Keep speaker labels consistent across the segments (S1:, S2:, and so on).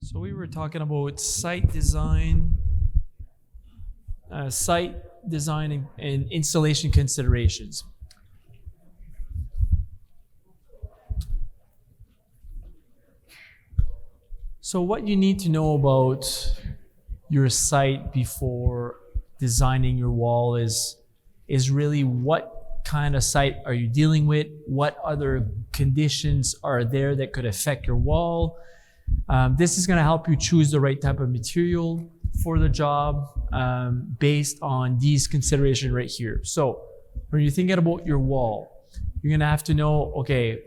S1: So we were talking about site design and installation considerations. So what you need to know about your site before designing your wall is really what kind of site are you dealing with, what other conditions are there that could affect your wall. This is going to help you choose the right type of material for the job based on these considerations right here. So when you're thinking about your wall, you're going to have to know, okay,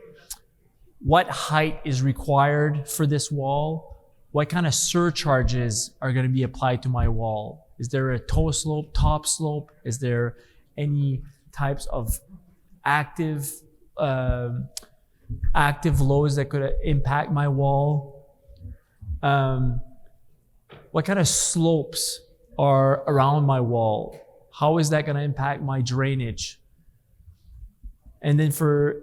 S1: what height is required for this wall? What kind of surcharges are going to be applied to my wall? Is there a toe slope, top slope? Is there any types of active loads that could impact my wall? What kind of slopes are around my wall? How is that going to impact my drainage? And then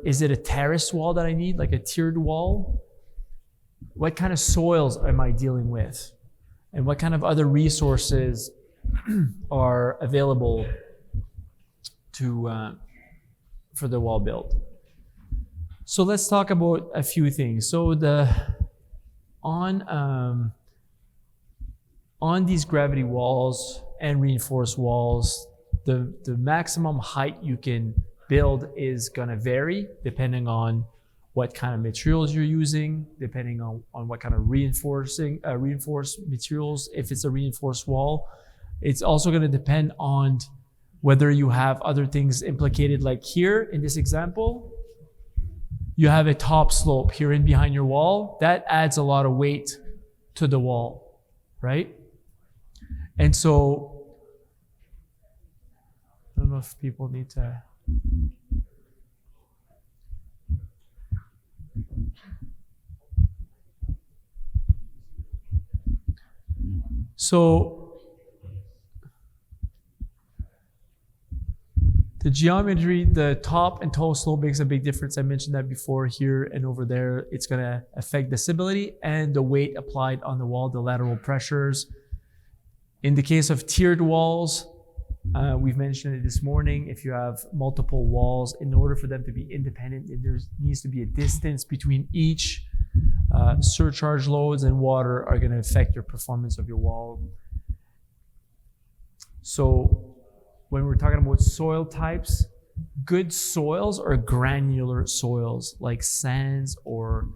S1: is it a terrace wall that I need, like a tiered wall? What kind of soils am I dealing with? And what kind of other resources are available for the wall build? So let's talk about a few things. So on these gravity walls and reinforced walls, the maximum height you can build is going to vary depending on what kind of materials you're using, depending on what kind of reinforced materials. If it's a reinforced wall, it's also going to depend on whether you have other things implicated. Like here in this example, you have a top slope here in behind your wall. That adds a lot of weight to the wall, right? And so, I don't know if people need to. So, the geometry, the top and toe slope makes a big difference. I mentioned that before. Here and over there. It's going to affect the stability and the weight applied on the wall, the lateral pressures. In the case of tiered walls, we've mentioned it this morning, if you have multiple walls, in order for them to be independent, there needs to be a distance between each. Surcharge loads and water are going to affect your performance of your wall. So when we're talking about soil types, good soils are granular soils like sands or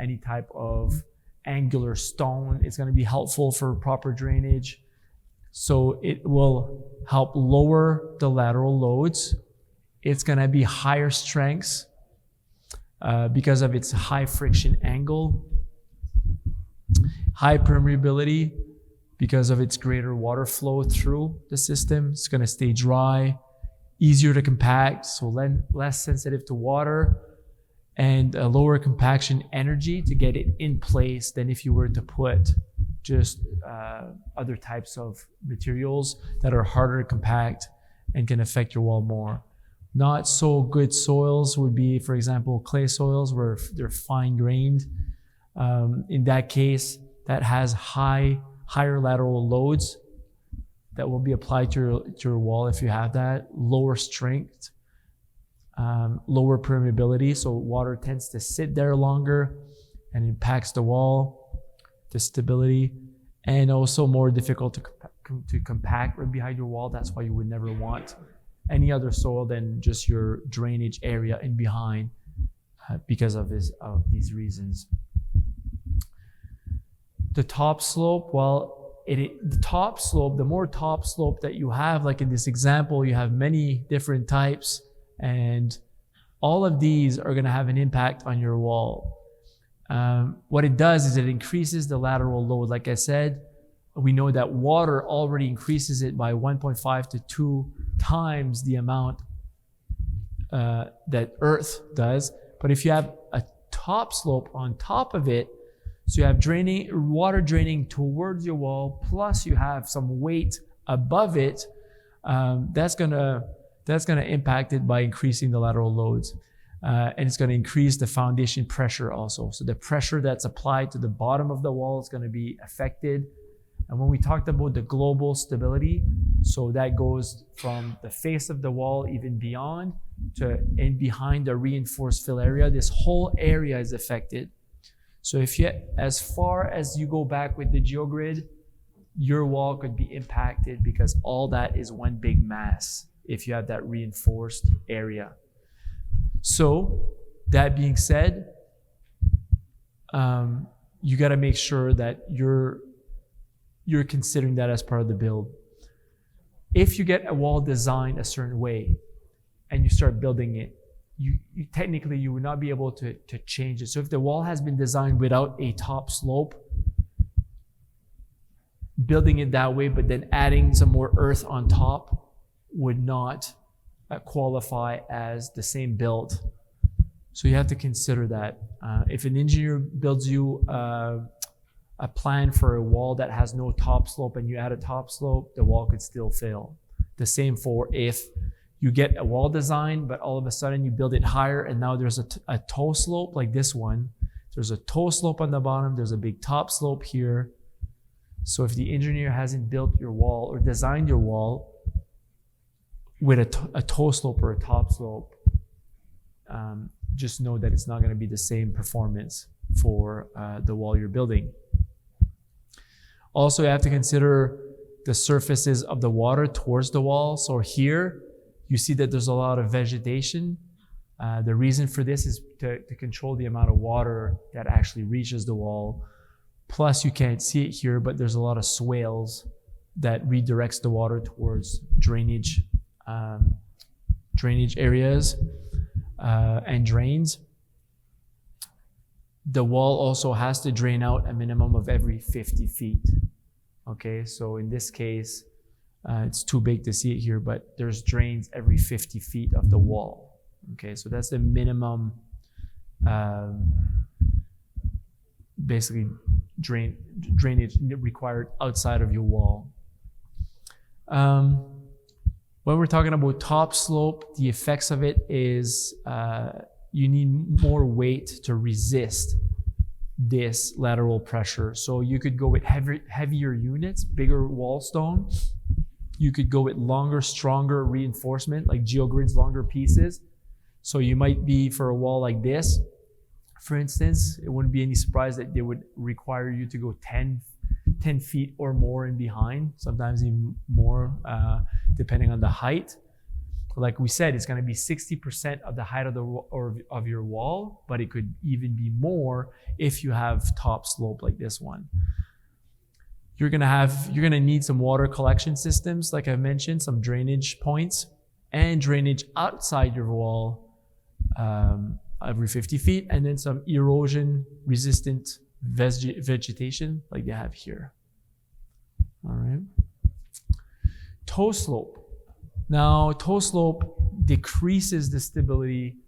S1: any type of angular stone. It's going to be helpful for proper drainage. So it will help lower the lateral loads. It's going to be higher strengths because of its high friction angle, high permeability because of its greater water flow through the system. It's going to stay dry, easier to compact, so less sensitive to water, and a lower compaction energy to get it in place than if you were to put just other types of materials that are harder to compact and can affect your wall more. Not so good soils would be, for example, clay soils where they're fine grained. In that case, that has higher lateral loads that will be applied to your wall if you have that. Lower strength, lower permeability, so water tends to sit there longer and impacts the wall, the stability, and also more difficult to compact right behind your wall. That's why you would never want any other soil than just your drainage area in behind because of these reasons. The top slope, the more top slope that you have, like in this example, you have many different types, and all of these are going to have an impact on your wall. What it does is it increases the lateral load. Like I said, we know that water already increases it by 1.5 to 2 times the amount that earth does. But if you have a top slope on top of it, so you have water draining towards your wall, plus you have some weight above it, that's gonna impact it by increasing the lateral loads. and it's going to increase the foundation pressure also. So the pressure that's applied to the bottom of the wall is going to be affected. And when we talked about the global stability, so that goes from the face of the wall even beyond to and behind the reinforced fill area. This whole area is affected. So if you, as far as you go back with the geogrid, your wall could be impacted because all that is one big mass if you have that reinforced area. So that being said, you got to make sure that you're considering that as part of the build. If you get a wall designed a certain way and you start building it, you technically you would not be able to change it. So if the wall has been designed without a top slope, building it that way, but then adding some more earth on top would not qualify as the same build. So you have to consider that. If an engineer builds you a plan for a wall that has no top slope and you add a top slope, the wall could still fail. The same for if you get a wall design, but all of a sudden you build it higher and now there's a toe slope like this one. There's a toe slope on the bottom, there's a big top slope here. So if the engineer hasn't built your wall or designed your wall with a toe slope or a top slope, just know that it's not going to be the same performance for the wall you're building. Also, you have to consider the surfaces of the water towards the wall. So here, you see that there's a lot of vegetation. The reason for this is to control the amount of water that actually reaches the wall. Plus, you can't see it here, but there's a lot of swales that redirects the water towards drainage areas and drains. The wall also has to drain out a minimum of every 50 feet. Okay, so in this case, it's too big to see it here, but there's drains every 50 feet of the wall. Okay, so that's the minimum, basically drainage required outside of your wall. When we're talking about top slope, the effects of it is you need more weight to resist this lateral pressure. So you could go with heavier units, bigger wall stone. You could go with longer, stronger reinforcement, like geogrids, longer pieces. So you might be, for a wall like this, for instance, it wouldn't be any surprise that they would require you to go 10 feet or more in behind, sometimes even more, depending on the height. Like we said, it's going to be 60% of the height of your wall, but it could even be more if you have top slope like this one. You're going to need some water collection systems, like I mentioned, some drainage points and drainage outside your wall every 50 feet, and then some erosion resistant vegetation like they have here. All right. Toe slope. Now, toe slope decreases the stability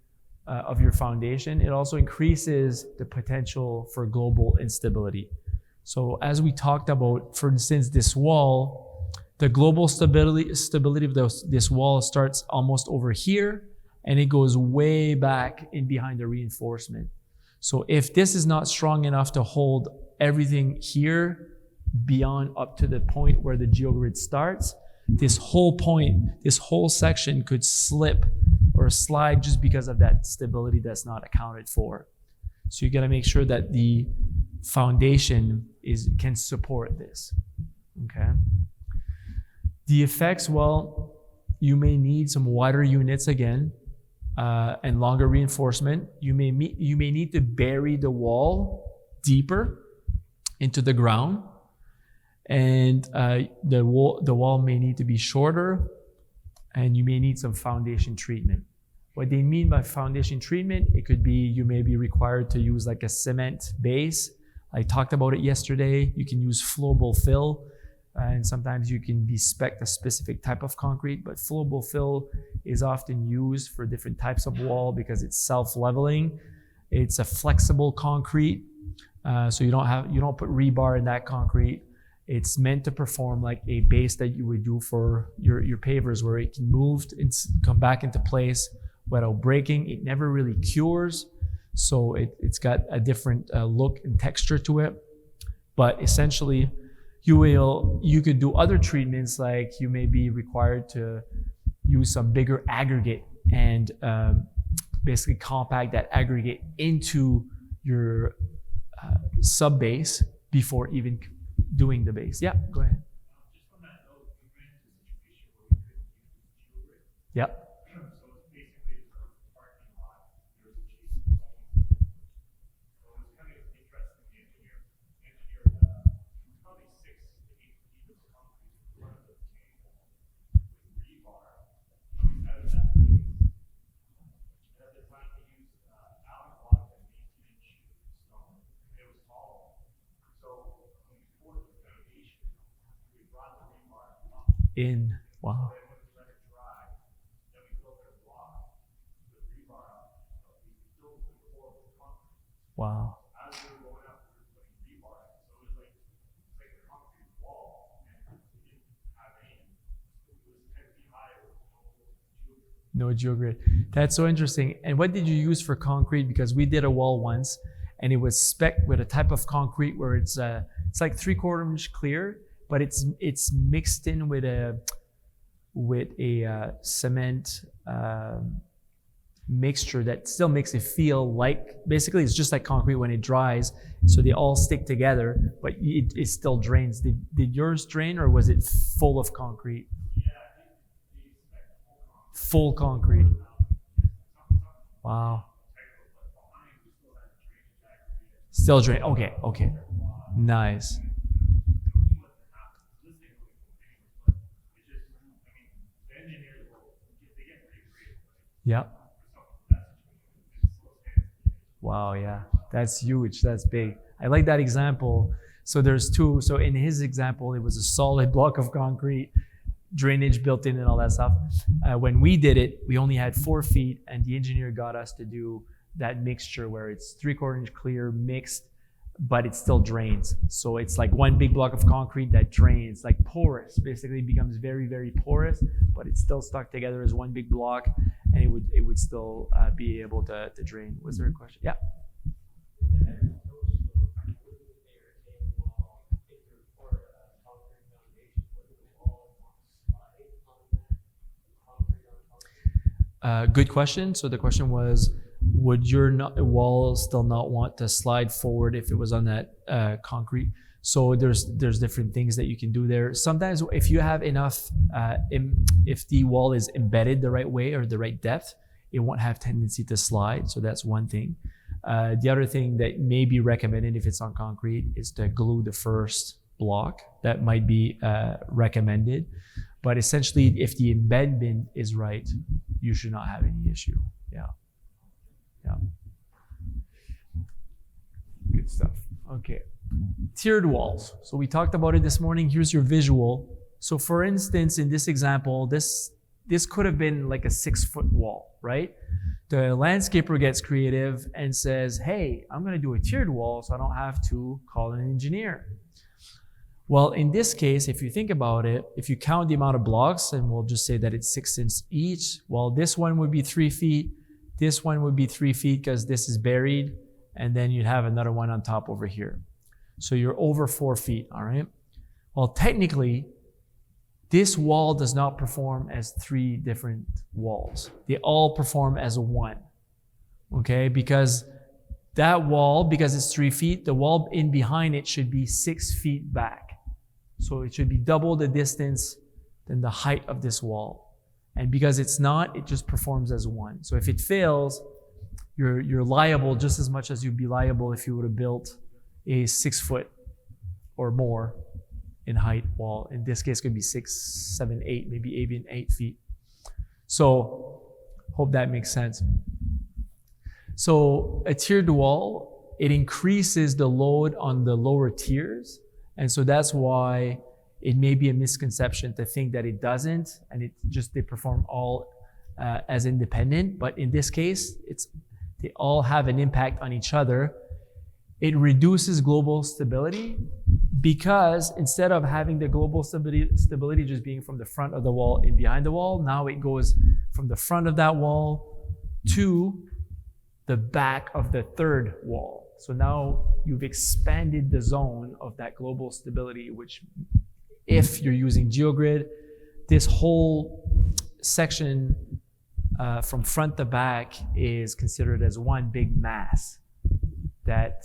S1: of your foundation. It also increases the potential for global instability. So as we talked about, for instance, this wall, the global stability of this wall starts almost over here, and it goes way back in behind the reinforcement. So if this is not strong enough to hold everything here beyond up to the point where the geogrid starts, this whole section could slip or slide just because of that stability that's not accounted for. So you got to make sure that the foundation can support this. Okay. The effects, well, you may need some wider units again and longer reinforcement. You may need to bury the wall deeper into the ground. And the wall may need to be shorter, and you may need some foundation treatment. What they mean by foundation treatment, it could be you may be required to use like a cement base. I talked about it yesterday. You can use flowable fill, and sometimes you can be spec'd a specific type of concrete, but flowable fill is often used for different types of wall because it's self-leveling. It's a flexible concrete, so you don't put rebar in that concrete. It's meant to perform like a base that you would do for your pavers, where it can move and come back into place without breaking. It never really cures, so it's got a different look and texture to it. But essentially, you could do other treatments, like you may be required to use some bigger aggregate and basically compact that aggregate into your sub base before even doing the base. Yeah, go ahead.
S2: Just on that note, we ran into a situation where we couldn't use geogrid.
S1: Yep.
S2: So it's basically a parking lot. There was a chase zone. So it was kind of interesting. The engineer probably 6 to 8 feet of concrete in front of the retaining wall with rebar coming out of that base. And at the time we used Allen block and 18-inch stone. It was tall. So when we poured the foundation, we brought the rebar up.
S1: In. Wow.
S2: And when we let it dry, then we built our block with rebar up. We filled the core with concrete.
S1: Wow.
S2: As we were going up, we were putting rebar in. So it was like a concrete wall, and we didn't have any. It was 10 feet high with no geogrid.
S1: No geogrid. That's so interesting. And what did you use for concrete? Because we did a wall once, and it was spec'd with a type of concrete where it's like 3/4 inch clear, but it's mixed in with a cement mixture that still makes it feel like, basically it's just like concrete when it dries, so they all stick together, but it still drains. Did yours drain, or was it full of concrete?
S2: Yeah, they
S1: Full concrete. Wow. Still drain. Okay. Nice. Yeah. Wow, yeah. That's huge. That's big. I like that example. So there's two. So in his example, it was a solid block of concrete, drainage built in and all that stuff. When we did it, we only had 4 feet, and the engineer got us to do that mixture where it's 3/4 inch clear mixed, but it still drains. So it's like one big block of concrete that drains, like porous, basically becomes very, very porous, but it's still stuck together as one big block, and it would still be able to drain. Was there a question? Yeah. Good question. So the question was, would your wall still not want to slide forward if it was on that concrete? So there's different things that you can do there. Sometimes if you have enough, if the wall is embedded the right way or the right depth, it won't have tendency to slide. So that's one thing. The other thing that may be recommended if it's on concrete is to glue the first block. That might be recommended. But essentially, if the embedment is right, you should not have any issue. Yeah. Good stuff. Okay. Tiered walls. So we talked about it this morning. Here's your visual. So for instance, in this example, this could have been like a 6-foot wall, right? The landscaper gets creative and says, hey, I'm going to do a tiered wall so I don't have to call an engineer. Well, in this case, if you think about it, if you count the amount of blocks, and we'll just say that it's 6 inch each, well, this one would be 3 feet. This one would be 3 feet because this is buried. And then you'd have another one on top over here. So you're over 4 feet, all right? Well, technically, this wall does not perform as 3 different walls. They all perform as one, okay? Because that wall, because it's 3 feet, the wall in behind it should be 6 feet back. So it should be double the distance than the height of this wall. And because it's not, it just performs as one. So if it fails, you're liable just as much as you'd be liable if you would have built a 6 foot or more in height wall. In this case, it could be 6, 7, 8, maybe even 8 feet. So hope that makes sense. So a tiered wall, it increases the load on the lower tiers. And so that's why it may be a misconception to think that it doesn't, and they perform all as independent. But in this case, they all have an impact on each other. It reduces global stability because instead of having the global stability just being from the front of the wall and behind the wall, now it goes from the front of that wall to the back of the third wall. So now you've expanded the zone of that global stability, which if you're using GeoGrid, this whole section from front to back is considered as one big mass that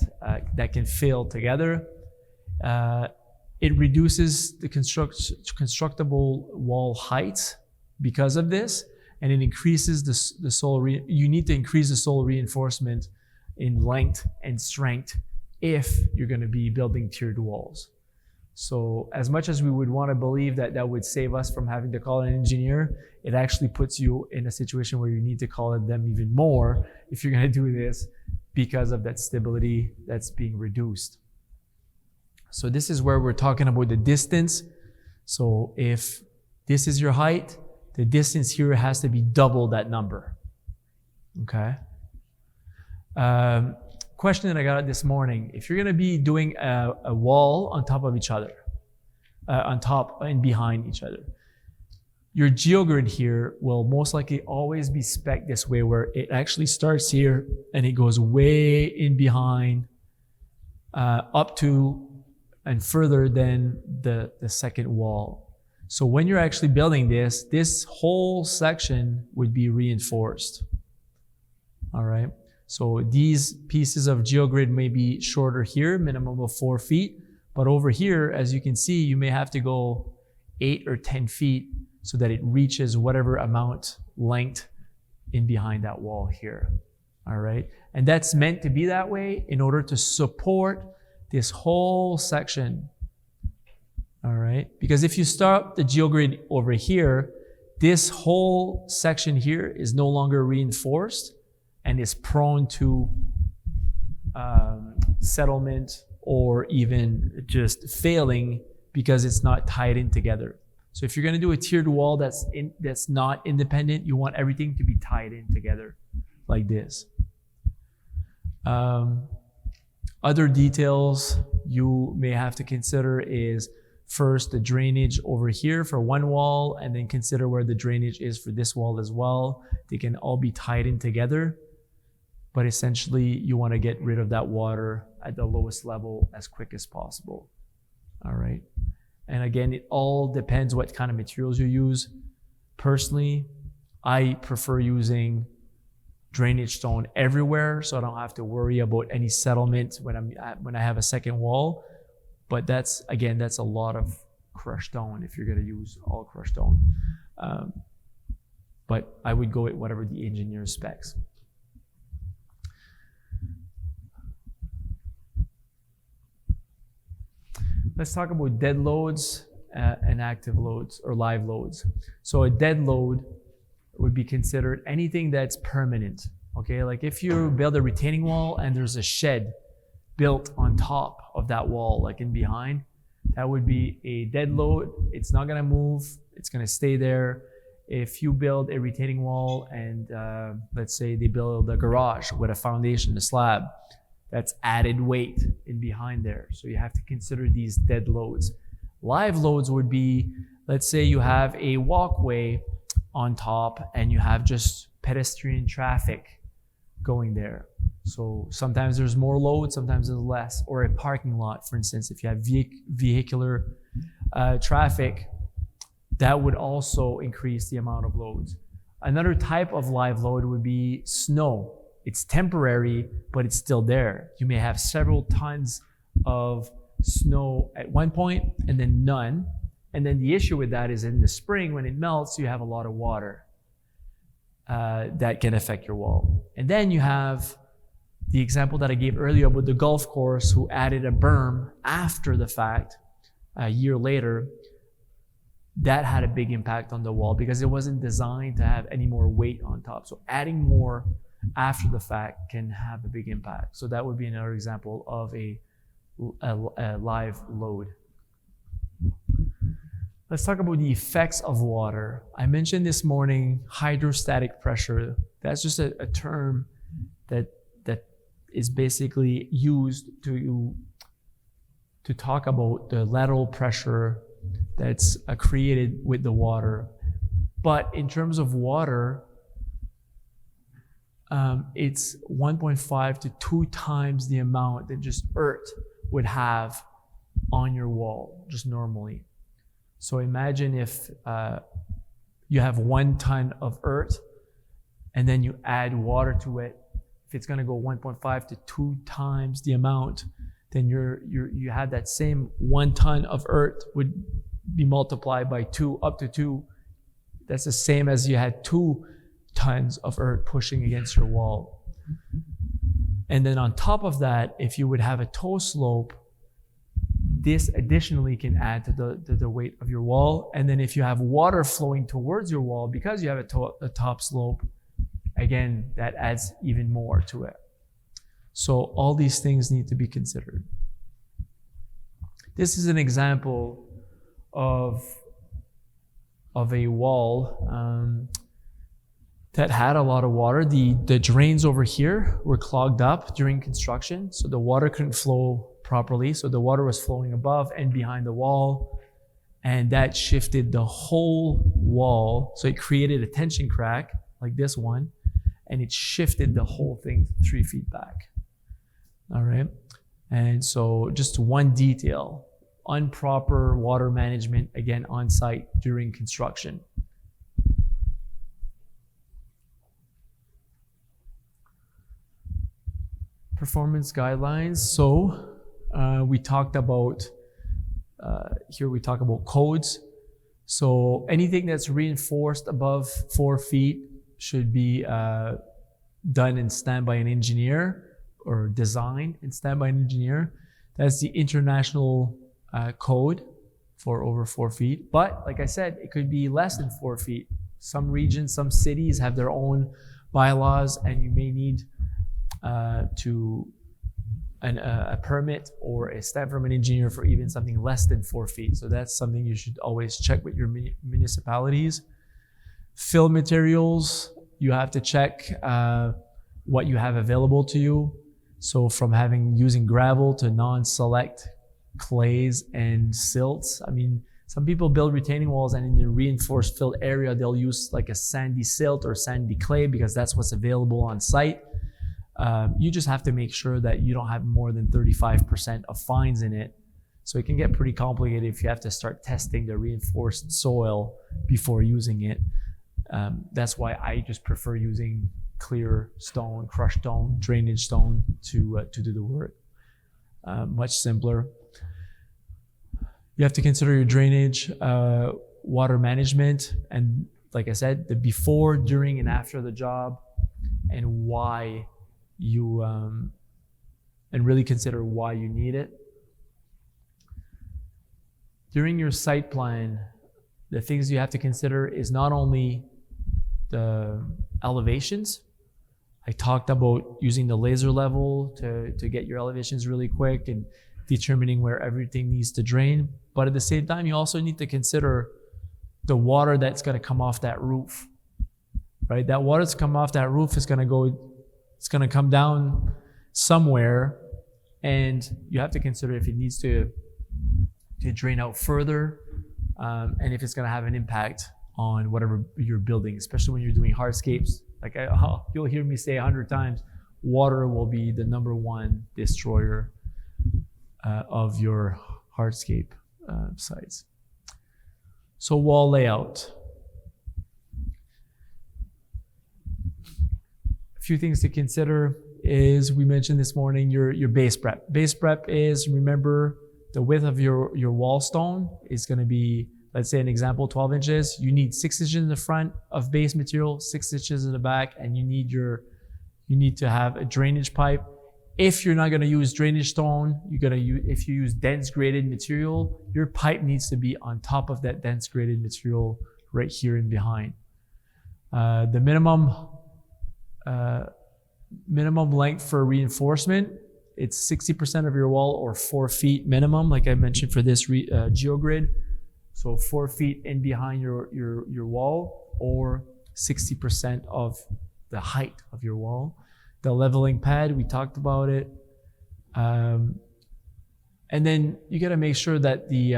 S1: can fill together. It reduces the constructible wall height because of this, and it increases the soil. You need to increase the soil reinforcement in length and strength if you're going to be building tiered walls. So as much as we would want to believe that that would save us from having to call an engineer, it actually puts you in a situation where you need to call them even more if you're going to do this because of that stability that's being reduced. So this is where we're talking about the distance. So if this is your height, the distance here has to be double that number. Okay? Question that I got this morning. If you're going to be doing a wall on top of each other, on top and behind each other, your geogrid here will most likely always be spec'd this way, where it actually starts here and it goes way in behind, up to and further than the second wall. So when you're actually building this whole section would be reinforced. All right. So these pieces of geogrid may be shorter here, minimum of 4 feet. But over here, as you can see, you may have to go 8 or 10 feet so that it reaches whatever amount length in behind that wall here. All right. And that's meant to be that way in order to support this whole section. All right. Because if you start the geogrid over here, this whole section here is no longer reinforced and is prone to settlement or even just failing because it's not tied in together. So if you're going to do a tiered wall that's not independent, you want everything to be tied in together like this. Other details you may have to consider is first the drainage over here for one wall, and then consider where the drainage is for this wall as well. They can all be tied in together, but essentially you want to get rid of that water at the lowest level as quick as possible. All right. And again, it all depends what kind of materials you use. Personally, I prefer using drainage stone everywhere, so I don't have to worry about any settlement when I have a second wall. But that's a lot of crushed stone if you're going to use all crushed stone. But I would go with whatever the engineer specs. Let's talk about dead loads and active loads or live loads. So a dead load would be considered anything that's permanent. Okay, like if you build a retaining wall and there's a shed built on top of that wall, like in behind, that would be a dead load. It's not gonna move, it's gonna stay there. If you build a retaining wall and let's say they build a garage with a foundation, a slab, that's added weight in behind there. So you have to consider these dead loads. Live loads would be, let's say you have a walkway on top and you have just pedestrian traffic going there. So sometimes there's more load, sometimes there's less. Or a parking lot, for instance, if you have vehicular traffic, that would also increase the amount of loads. Another type of live load would be snow. It's temporary, but it's still there. You may have several tons of snow at one point and then none. And then the issue with that is in the spring, when it melts, you have a lot of water that can affect your wall. And then you have the example that I gave earlier about the golf course who added a berm after the fact, a year later. That had a big impact on the wall because it wasn't designed to have any more weight on top. So adding more after the fact can have a big impact. So that would be another example of a live load. Let's talk about the effects of water. I mentioned this morning hydrostatic pressure. That's just a term that is basically used to talk about the lateral pressure that's created with the water. But in terms of water, it's 1.5 to 2 times the amount that just earth would have on your wall, just normally. So imagine if you have 1 ton of earth and then you add water to it. If it's going to go 1.5 to 2 times the amount, then you have that same 1 ton of earth would be multiplied by 2, up to 2. That's the same as you had 2 tons of earth pushing against your wall. And then on top of that, if you would have a toe slope, this additionally can add to the weight of your wall. And then if you have water flowing towards your wall, because you have a top slope, again, that adds even more to it. So all these things need to be considered. This is an example of a wall that had a lot of water. The drains over here were clogged up during construction, so the water couldn't flow properly. So the water was flowing above and behind the wall, and that shifted the whole wall. So it created a tension crack like this one, and it shifted the whole thing 3 feet back. All right. And so just one detail, improper water management, again, on site during construction. Performance guidelines. So we talked about, here we talk about codes. So anything that's reinforced above 4 feet should be done and stand by an engineer, or designed and stand by an engineer. That's the international code for over 4 feet. But like I said, it could be less than 4 feet. Some regions, some cities have their own bylaws, and you may need a permit or a stamp from an engineer for even something less than 4 feet. So that's something you should always check with your municipalities. Fill materials, you have to check what you have available to you. So from using gravel to non-select clays and silts. I mean, some people build retaining walls, and in the reinforced filled area, they'll use like a sandy silt or sandy clay because that's what's available on site. You just have to make sure that you don't have more than 35% of fines in it. So it can get pretty complicated if you have to start testing the reinforced soil before using it. That's why I just prefer using clear stone, crushed stone, drainage stone to do the work. Much simpler. You have to consider your drainage, water management, and like I said, the before, during, and after the job, and why you, and really consider why you need it. During your site plan, the things you have to consider is not only the elevations. I talked about using the laser level to get your elevations really quick and determining where everything needs to drain. But at the same time, you also need to consider the water that's going to come off that roof, right? That water that's come off that roof is going to come down somewhere, and you have to consider if it needs to drain out further, and if it's going to have an impact on whatever you're building, especially when you're doing hardscapes. Like you'll hear me say 100 times, water will be the #1 destroyer of your hardscape sites. So wall layout. A few things to consider is, we mentioned this morning, your base prep. Base prep is, remember, the width of your wall stone is going to be, let's say an example, 12 inches. You need 6 inches in the front of base material, 6 inches in the back, and you need to have a drainage pipe. If you're not going to use drainage stone, if you use dense graded material, your pipe needs to be on top of that dense graded material right here and behind. The minimum length for reinforcement, it's 60% of your wall, or 4 feet minimum, like I mentioned for this geogrid. So 4 feet in behind your wall, or 60% of the height of your wall. The leveling pad, we talked about it. And then you got to make sure that the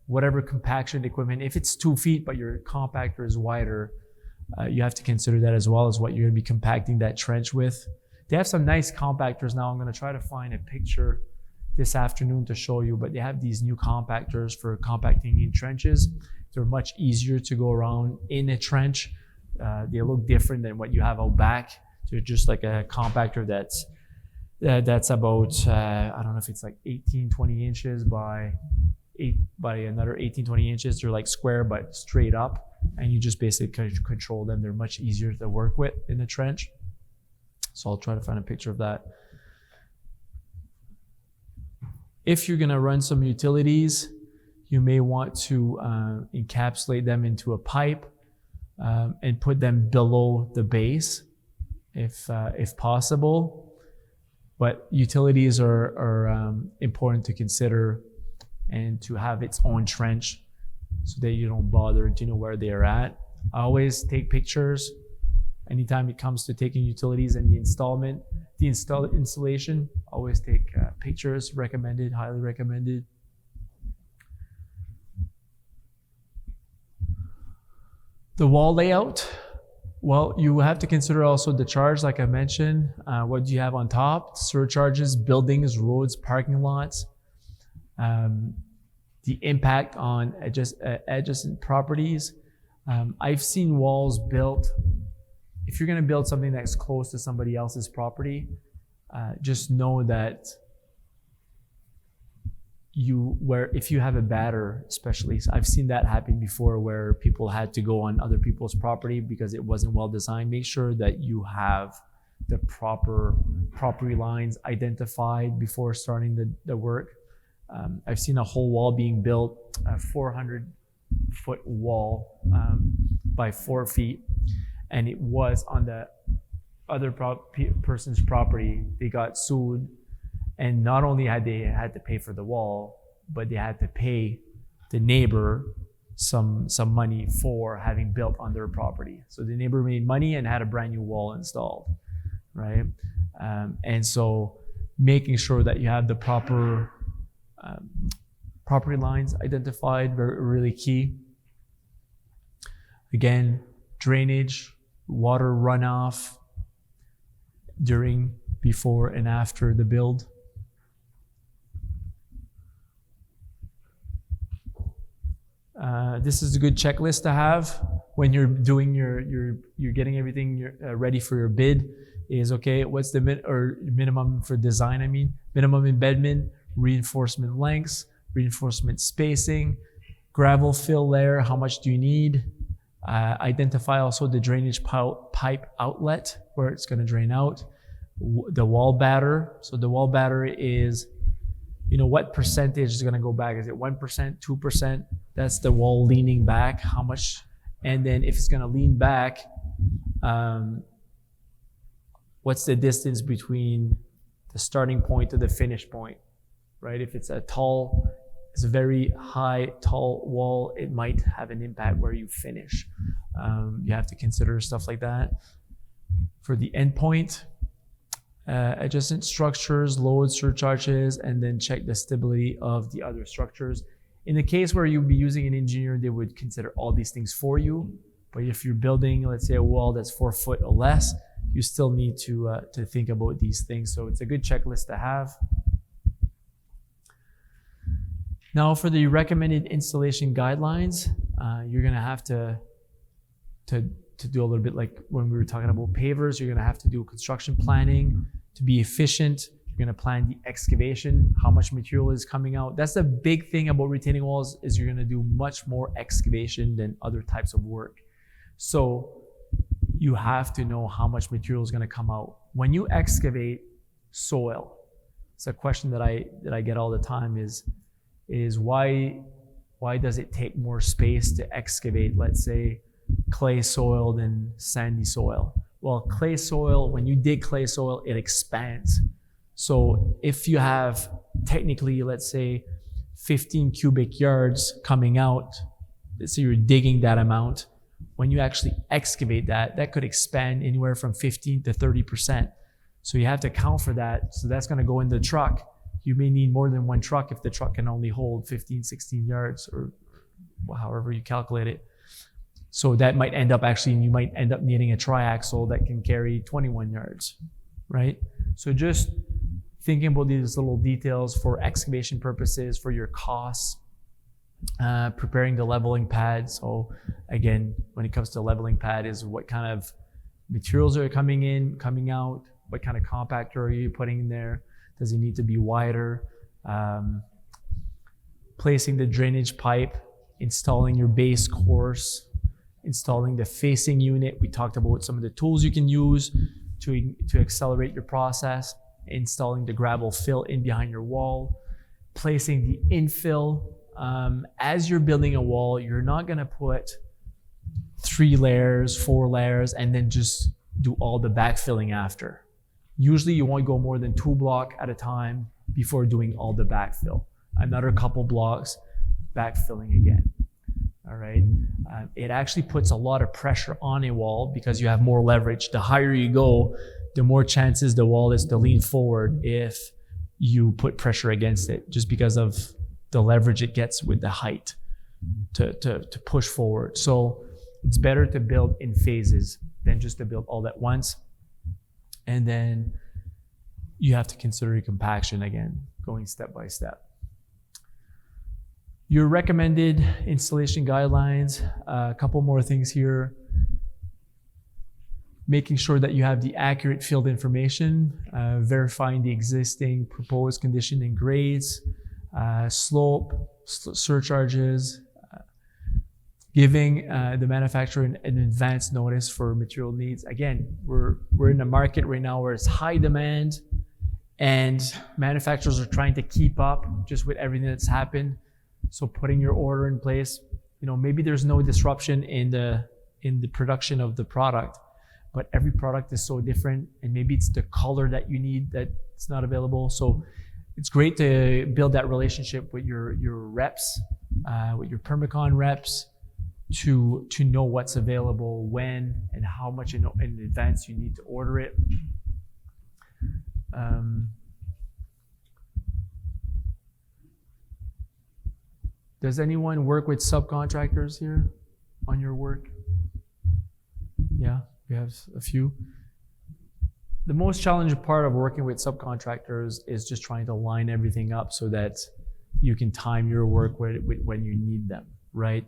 S1: whatever compaction equipment, if it's 2 feet but your compactor is wider, You have to consider that as well as what you're going to be compacting that trench with. They have some nice compactors now. I'm going to try to find a picture this afternoon to show you, but they have these new compactors for compacting in trenches. They're much easier to go around in a trench. They look different than what you have out back. They're just like a compactor that's about, I don't know if it's like 18, 20 inches by another 18, 20 inches. They're like square, but straight up. And you just basically control them. They're much easier to work with in the trench. So I'll try to find a picture of that. If you're gonna run some utilities, you may want to encapsulate them into a pipe and put them below the base if possible. But utilities are important to consider and to have its own trench so that you don't bother to know where they are at. I always take pictures anytime it comes to taking utilities and the installation. Always take pictures, recommended, highly recommended. The wall layout, well, you have to consider also the charge, like I mentioned. What do you have on top? Surcharges, buildings, roads, parking lots. The impact on adjacent properties. I've seen walls built. If you're going to build something that's close to somebody else's property, just know that if you have a batter, especially, I've seen that happen before where people had to go on other people's property because it wasn't well designed. Make sure that you have the proper property lines identified before starting the work. I've seen a whole wall being built, a 400-foot wall by 4 feet, and it was on the other person's property. They got sued, and not only had they had to pay for the wall, but they had to pay the neighbor some money for having built on their property. So the neighbor made money and had a brand new wall installed, right? And so making sure that you have the proper property lines identified, really key. Again, drainage, water runoff during, before, and after the build. This is a good checklist to have when you're doing you're getting everything ready for your bid. Is okay, what's the minimum for design? I mean, minimum embedment, reinforcement lengths, reinforcement spacing, gravel fill layer, how much do you need? Identify also the drainage pipe outlet where it's going to drain out. The wall batter. So the wall batter is, what percentage is going to go back? Is it 1%, 2%? That's the wall leaning back. How much? And then if it's going to lean back, what's the distance between the starting point to the finish point, right? If it's it's a very high, tall wall, it might have an impact where you finish. You have to consider stuff like that. For the endpoint, adjacent structures, loads, surcharges, and then check the stability of the other structures. In the case where you'll be using an engineer, they would consider all these things for you. But if you're building, let's say, a wall that's 4 foot or less, you still need to think about these things. So it's a good checklist to have. Now for the recommended installation guidelines, you're gonna have to do a little bit like when we were talking about pavers. You're gonna have to do construction planning to be efficient. You're gonna plan the excavation, how much material is coming out. That's the big thing about retaining walls, is you're gonna do much more excavation than other types of work. So you have to know how much material is gonna come out. When you excavate soil, it's a question that I get all the time is why does it take more space to excavate, let's say, clay soil than sandy soil? Well, clay soil, when you dig clay soil, it expands. So if you have technically, let's say, 15 cubic yards coming out, let's say you're digging that amount, when you actually excavate that could expand anywhere from 15 to 30%. So you have to account for that. So that's gonna go in the truck. You may need more than one truck if the truck can only hold 15, 16 yards or however you calculate it. So that might end up you might end up needing a triaxle that can carry 21 yards, right? So just thinking about these little details for excavation purposes, for your costs, preparing the leveling pad. So again, when it comes to leveling pad is what kind of materials are coming in, coming out, what kind of compactor are you putting in there? Does it need to be wider? Placing the drainage pipe, installing your base course, installing the facing unit. We talked about some of the tools you can use to accelerate your process, installing the gravel fill in behind your wall, placing the infill. As you're building a wall, you're not gonna put 3 layers, 4 layers, and then just do all the backfilling after. Usually you won't go more than 2 blocks at a time before doing all the backfill. Another couple blocks, backfilling again. All right. It actually puts a lot of pressure on a wall because you have more leverage. The higher you go, the more chances the wall is to lean forward if you put pressure against it, just because of the leverage it gets with the height to push forward. So it's better to build in phases than just to build all at once. And then you have to consider your compaction again, going step by step. Your recommended installation guidelines, a couple more things here. Making sure that you have the accurate field information, verifying the existing proposed condition and grades, slope, surcharges, giving the manufacturer an advance notice for material needs. Again, we're in a market right now where it's high demand and manufacturers are trying to keep up just with everything that's happened. So putting your order in place, maybe there's no disruption in the production of the product, but every product is so different, and maybe it's the color that you need that's not available. So it's great to build that relationship with your reps, with your Permacon reps, to know what's available when and how much in advance you need to order it. Does anyone work with subcontractors here on your work? Yeah, we have a few. The most challenging part of working with subcontractors is just trying to line everything up so that you can time your work with when you need them, right?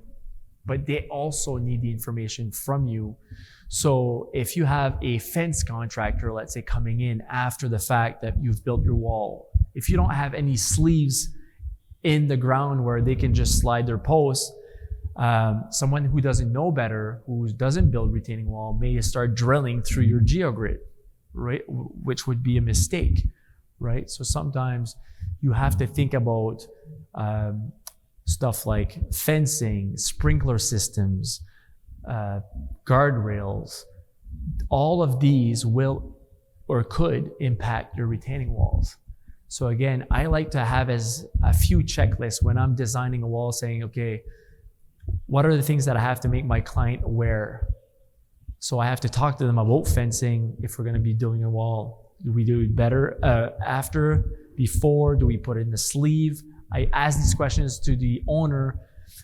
S1: But they also need the information from you. So if you have a fence contractor, let's say, coming in after the fact that you've built your wall, if you don't have any sleeves in the ground where they can just slide their posts, someone who doesn't know better, who doesn't build retaining wall, may start drilling through your geogrid, right? Which would be a mistake, right? So sometimes you have to think about stuff like fencing, sprinkler systems, guardrails. All of these will or could impact your retaining walls. So again, I like to have as a few checklists when I'm designing a wall, saying, okay, what are the things that I have to make my client aware? So I have to talk to them about fencing. If we're going to be doing a wall, do we do it better after, before? Do we put it in the sleeve? I ask these questions to the owner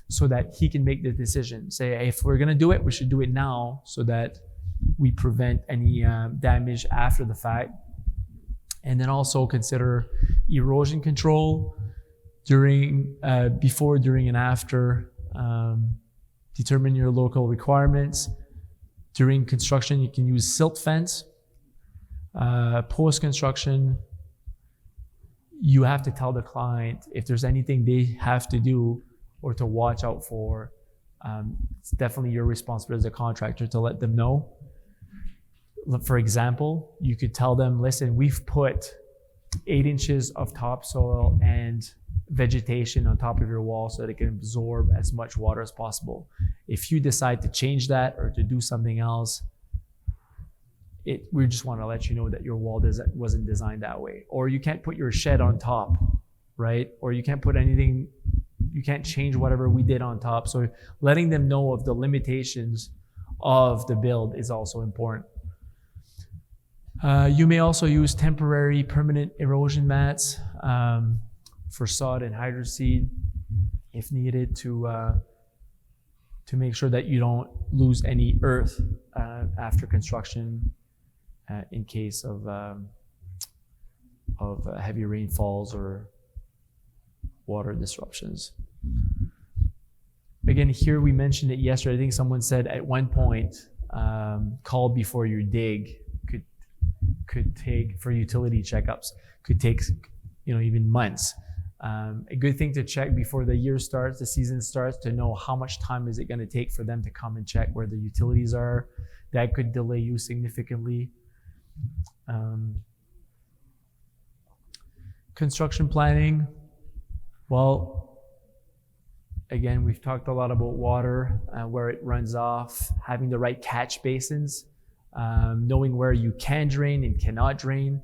S1: so that he can make the decision. Say, hey, if we're going to do it, we should do it now so that we prevent any damage after the fact. And then also consider erosion control during, before, during, and after. Determine your local requirements. During construction, you can use silt fence. Post-construction, you have to tell the client if there's anything they have to do or to watch out for. It's definitely your responsibility as a contractor to let them know. For example, you could tell them, listen, we've put 8 inches of topsoil and vegetation on top of your wall so that it can absorb as much water as possible. If you decide to change that or to do something else, we just want to let you know that your wall wasn't designed that way. Or you can't put your shed on top, right? Or you can't put anything, you can't change whatever we did on top. So letting them know of the limitations of the build is also important. You may also use temporary permanent erosion mats for sod and hydroseed if needed to to make sure that you don't lose any earth after construction in case of heavy rainfalls or water disruptions. Again, here we mentioned it yesterday. I think someone said at one point, call before you dig could take, for utility checkups, could take, even months. A good thing to check before the year starts, the season starts, to know how much time is it going to take for them to come and check where the utilities are. That could delay you significantly. Construction planning. Well, again, we've talked a lot about water, where it runs off, having the right catch basins, knowing where you can drain and cannot drain.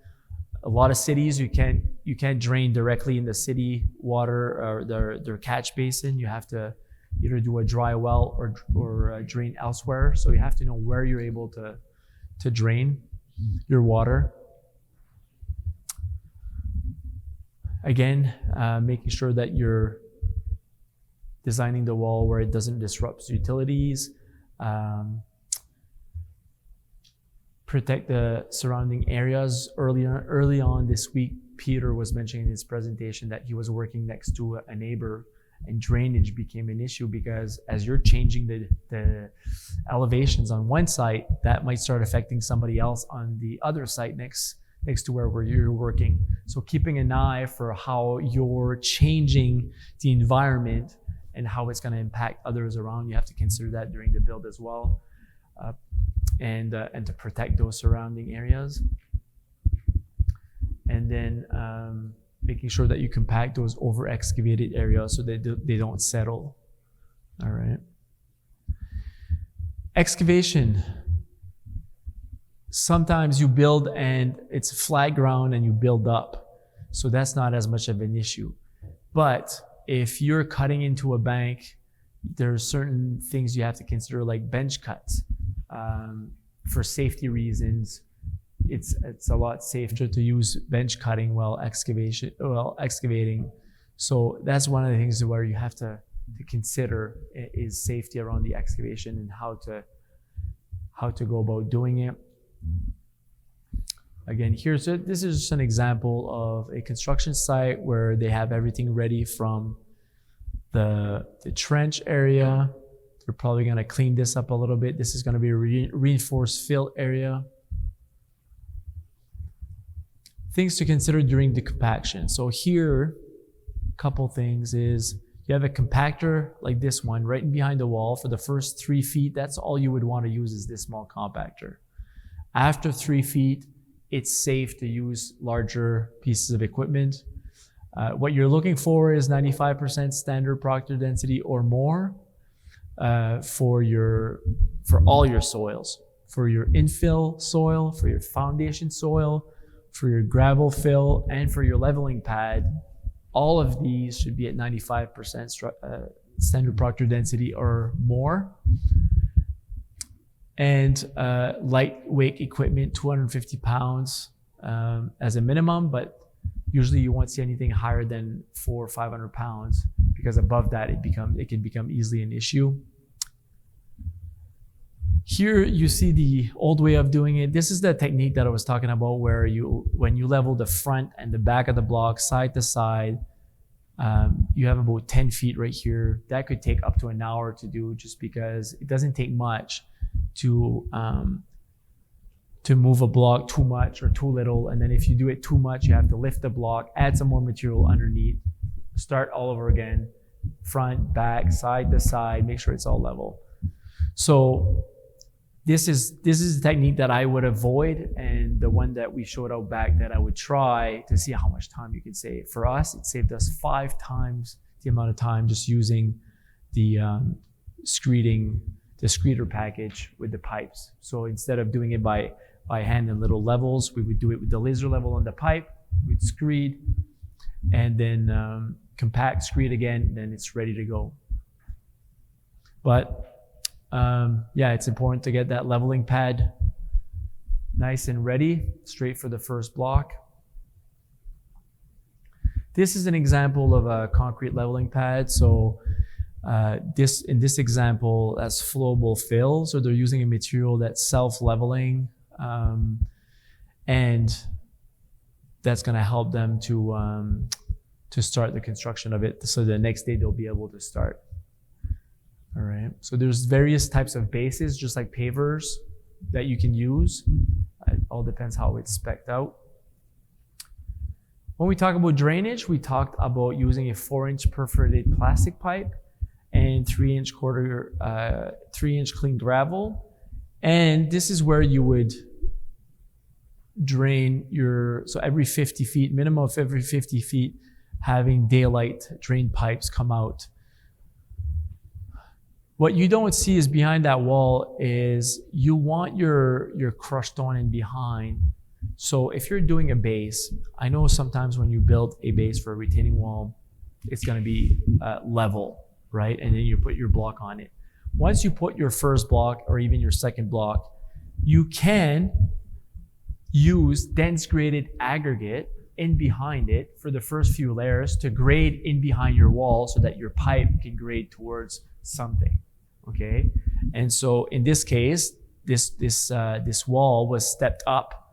S1: A lot of cities, you can't drain directly in the city water or their catch basin. You have to either do a dry well or drain elsewhere. So you have to know where you're able to drain your water. Again, making sure that you're designing the wall where it doesn't disrupt utilities. Protect the surrounding areas. Early on this week, Peter was mentioning in his presentation that he was working next to a neighbor, and drainage became an issue because as you're changing the elevations on one site, that might start affecting somebody else on the other site next to where you're working. So keeping an eye for how you're changing the environment and how it's going to impact others around. You have to consider that during the build as well. And to protect those surrounding areas. And then making sure that you compact those over excavated areas so they don't settle. All right. Excavation. Sometimes you build and it's flat ground and you build up. So that's not as much of an issue. But if you're cutting into a bank, there are certain things you have to consider, like bench cuts. For safety reasons, it's a lot safer to use bench cutting while excavating. So that's one of the things where you have to consider is safety around the excavation and how to go about doing it. Again, this is just an example of a construction site where they have everything ready from the trench area. They're probably going to clean this up a little bit. This is going to be a reinforced fill area. Things to consider during the compaction. So here, a couple things is you have a compactor like this one right behind the wall. For the first 3 feet, that's all you would want to use is this small compactor. After 3 feet, it's safe to use larger pieces of equipment. What you're looking for is 95% standard Proctor density or more. For all your soils, for your infill soil, for your foundation soil, for your gravel fill, and for your leveling pad. All of these should be at 95% standard Proctor density or more. And lightweight equipment, 250 pounds as a minimum, but usually you won't see anything higher than 400 or 500 pounds. Because above that, it can become easily an issue. Here you see the old way of doing it. This is the technique that I was talking about, where when you level the front and the back of the block side to side, you have about 10 feet right here. That could take up to an hour to do, just because it doesn't take much to move a block too much or too little. And then if you do it too much, you have to lift the block, add some more material underneath, start all over again, front, back, side to side, make sure it's all level. So this is a technique that I would avoid, and the one that we showed out back that I would try to see how much time you can save. For us, it saved us 5 times the amount of time just using the screeder package with the pipes. So instead of doing it by hand in little levels, we would do it with the laser level on the pipe, we'd screed, and then compact, screed again, then it's ready to go. But it's important to get that leveling pad nice and ready, straight for the first block. This is an example of a concrete leveling pad. So In this example, that's flowable fill. So they're using a material that's self-leveling, and that's going to help them to start the construction of it. So the next day they'll be able to start. All right. So there's various types of bases, just like pavers, that you can use. It all depends how it's spec'd out. When we talk about drainage, we talked about using a 4-inch perforated plastic pipe and 3-inch clean gravel. And this is where you would drain so every 50 feet, minimum of every 50 feet, having daylight drain pipes come out. What you don't see is behind that wall is you want your crushed stone in behind. So if you're doing a base, I know sometimes when you build a base for a retaining wall, it's going to be level, right? And then you put your block on it. Once you put your first block or even your second block, you can use dense graded aggregate in behind it for the first few layers to grade in behind your wall so that your pipe can grade towards something, okay? And so in this case, this wall was stepped up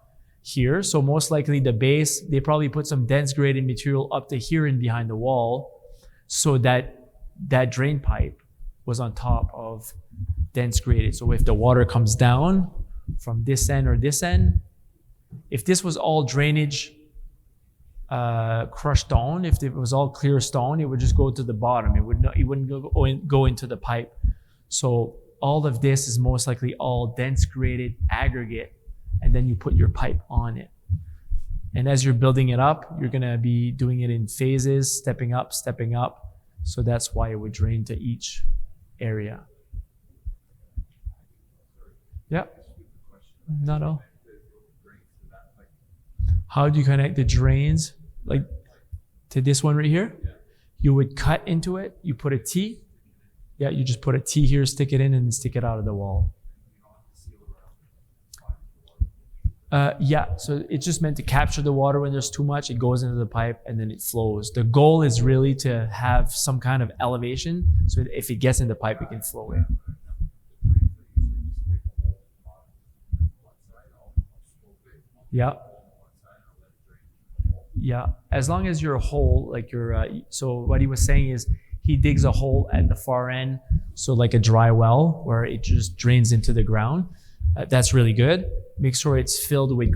S1: here. So most likely the base, they probably put some dense graded material up to here and behind the wall so that that drain pipe was on top of dense graded. So if the water comes down from this end or this end, if this was all drainage crushed stone, if it was all clear stone, it would just go to the bottom. It wouldn't go into the pipe. So all of this is most likely all dense graded aggregate, and then you put your pipe on it. And as you're building it up, you're gonna be doing it in phases, stepping up. So that's why it would drain to each area. Yeah, not all. How do you connect the drains, like to this one right here? You would cut into it, you put a T. Yeah, you just put a T here, stick it in, and then stick it out of the wall. Yeah, so it's just meant to capture the water when there's too much. It goes into the pipe and then it flows. The goal is really to have some kind of elevation so that if it gets in the pipe, it can flow in. Yeah. Yeah, as long as your hole, like so what he was saying is he digs a hole at the far end, so like a dry well where it just drains into the ground. That's really good. Make sure it's filled with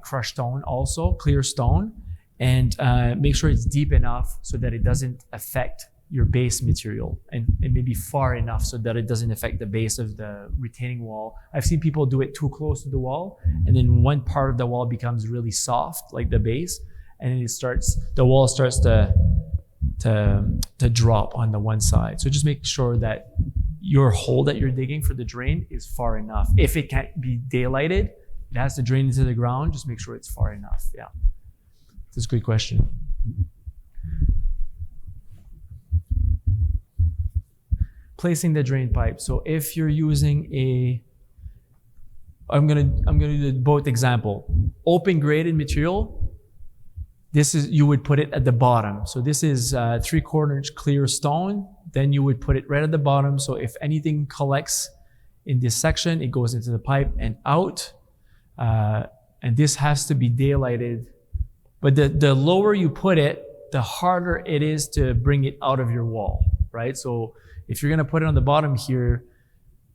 S1: crushed stone also, clear stone, and make sure it's deep enough so that it doesn't affect your base material, and maybe far enough so that it doesn't affect the base of the retaining wall. I've seen people do it too close to the wall, and then one part of the wall becomes really soft, like the base, and then the wall starts to drop on the one side. So just make sure that your hole that you're digging for the drain is far enough. If it can't be daylighted, it has to drain into the ground, just make sure it's far enough. Yeah, that's a good question. Placing the drain pipe. So if you're using I'm gonna do both example. Open graded material, you would put it at the bottom. So this is 3/4 inch clear stone. Then you would put it right at the bottom. So if anything collects in this section, it goes into the pipe and out. And this has to be daylighted. But the lower you put it, the harder it is to bring it out of your wall, right? So if you're gonna put it on the bottom here,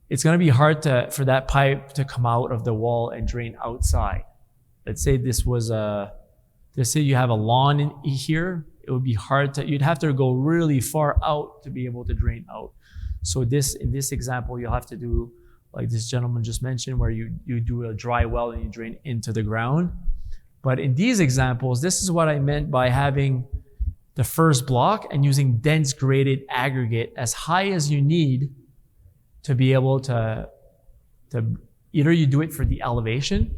S1: it's gonna be hard for that pipe to come out of the wall and drain outside. Let's say let's say you have a lawn in here, it would be hard you'd have to go really far out to be able to drain out. So in this example, you'll have to do, like this gentleman just mentioned, where you do a dry well and you drain into the ground. But in these examples, this is what I meant by having the first block and using dense graded aggregate as high as you need to be able to either you do it for the elevation,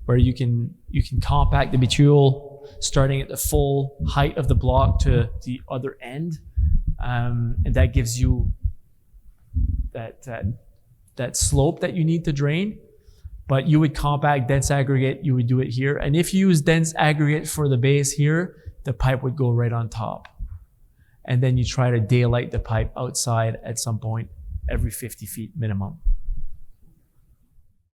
S1: where you can compact the material starting at the full height of the block to the other end, and that gives you that slope that you need to drain. But you would compact dense aggregate, you would do it here. And if you use dense aggregate for the base here, the pipe would go right on top. and then you try to daylight the pipe outside at some point every 50 feet minimum.